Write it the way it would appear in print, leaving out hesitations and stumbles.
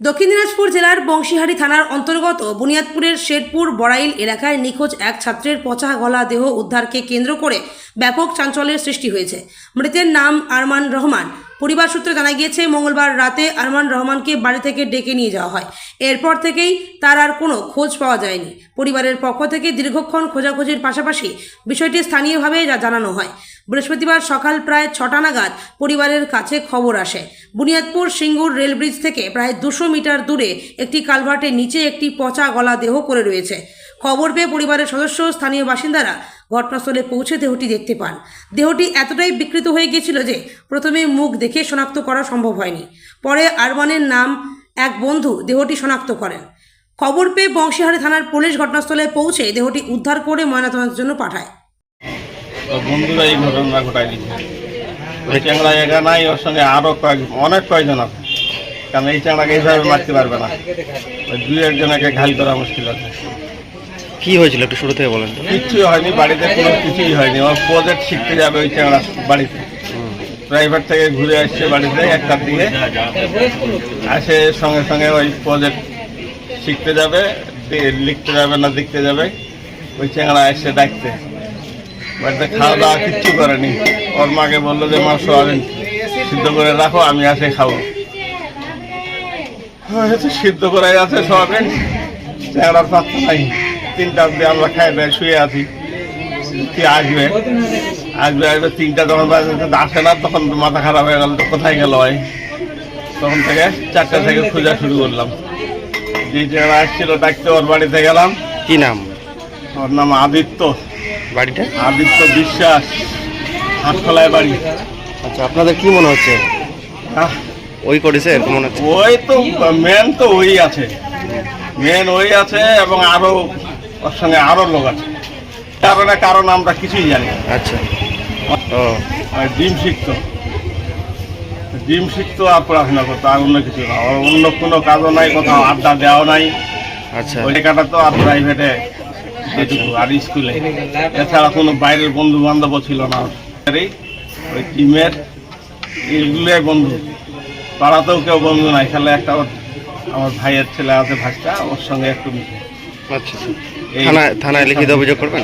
দক্ষিণ দিনাজপুর জেলার বংশীহারি থানার অন্তর্গত বুনিয়াদপুরের শেরপুর বড়াইল এলাকায় নিখোঁজ এক ছাত্রের পচা গলা দেহ উদ্ধারকে কেন্দ্র করে ব্যাপক চাঞ্চল্যের সৃষ্টি হয়েছে। মৃতের নাম আরমান রহমান। পরিবার সূত্রে জানা গিয়েছে, মঙ্গলবার রাতে আরমান রহমানকে বাড়ি থেকে ডেকে নিয়ে যাওয়া হয়। এরপর থেকেই তার আর কোনো খোঁজ পাওয়া যায়নি। পরিবারের পক্ষ থেকে দীর্ঘক্ষণ খোঁজাখুঁজির পাশাপাশি বিষয়টি স্থানীয়ভাবে জানানো হয়। বৃহস্পতিবার সকাল প্রায় 6টা নাগাদ পরিবারের কাছে খবর আসে, বুনিয়াদপুর সিঙ্গুর রেল ব্রিজ থেকে প্রায় 200 মিটার দূরে একটি কালভার্টের নিচে একটি পচা গলা দেহ পড়ে রয়েছে। খবর পেয়ে পরিবারের সদস্য স্থানীয় বাসিন্দারা ঘটনাস্থলে পৌঁছে দেহটি দেখতে পান। দেহটি এতটাই বিকৃত হয়ে গিয়েছিল যে প্রথমে মুখ দেখে শনাক্ত করা সম্ভব হয়নি। পরে আরমানের নাম এক বন্ধু দেহটি শনাক্ত করেন। খবর পেয়ে বংশীহারি থানার পুলিশ ঘটনাস্থলে পৌঁছে দেহটি উদ্ধার করে ময়নাতদন্তের জন্য পাঠায়। বন্ধুরা এই ঘটনা ঘটাই দিচ্ছে। ওই চ্যাংড়া একা নাই, ওর সঙ্গে আরো অনেক কয়েকজন আছে। কারণ এই চ্যাংড়াকে এইভাবে মারতে পারবে না, ওই দুই একজনকে ঘাইল করা মুশকিল আছে। কি হয়েছিল একটু শুরু থেকে বলেন। কিচ্ছুই হয়নি, বাড়িতে কোনো কিছুই হয়নি। ও প্রজেক্ট শিখতে যাবে ওই চ্যাংড়া বাড়িতে, প্রাইভেট থেকে ঘুরে আসছে বাড়িতে 1টার দিকে, আসে সঙ্গে সঙ্গে ওই প্রজেক্ট শিখতে যাবে, লিখতে যাবে না দেখতে যাবে। ওই চ্যাংড়া এসে ডাকতে, বাড়িতে খাওয়া দাওয়া কিচ্ছু করেনি। ওর মাকে বললো যে মা সোয়াবিন সিদ্ধ করে রাখো, আমি আসে খাবো। সিদ্ধ করে আছে সোয়াবিন, চ্যাংড়ার পাত্তা নাই। 3টা অব্দি আমরা খাই দায় শুয়ে আছি। কি আসবে আসবে আসবে 3টা যখন আসে না, তখন মাথা খারাপ হয়ে গেল, তো কোথায় গেল হয়। তখন থেকে 4টা থেকে খোঁজা শুরু করলাম। যে চ্যাংড়া আসছিল ডাকতে, ওর বাড়িতে গেলাম। কি নাম? ওর নাম আদিত্য। বাড়িটা? আদিত্য বিশ্বাস, হাটখোলায় বাড়ি। আচ্ছা, আপনাদের কি মনে হচ্ছে ওই করেছে এরকম মনে হচ্ছে? ওই তো মেন, তো ওই আছে, মেন ওই আছে, এবং আরো ওর সঙ্গে আরো লোক আছে। কারণ আমরা কিছুই জানি না। আচ্ছা, ও ডিম শিখতো আর পড়াশোনা করতো, আর অন্য কিছু না। ওর অন্য কোনো কাজও নাই, কোথাও আড্ডা দেওয়া নাই। আচ্ছা, ওই কাটাতো আর প্রাইভেটে যেটুকু, আর স্কুলে। এছাড়া কোনো বাইরের বন্ধু বান্ধব ছিল না। ওই টিমের এগুলোই বন্ধু, পাড়াতেও কেউ বন্ধু নাই। খেলে একটা আমার ভাইয়ের ছেলে আছে, ভাইটা, ওর সঙ্গে একটু মিশে। আচ্ছা। থানায় লিখিত অভিযোগ করবেন?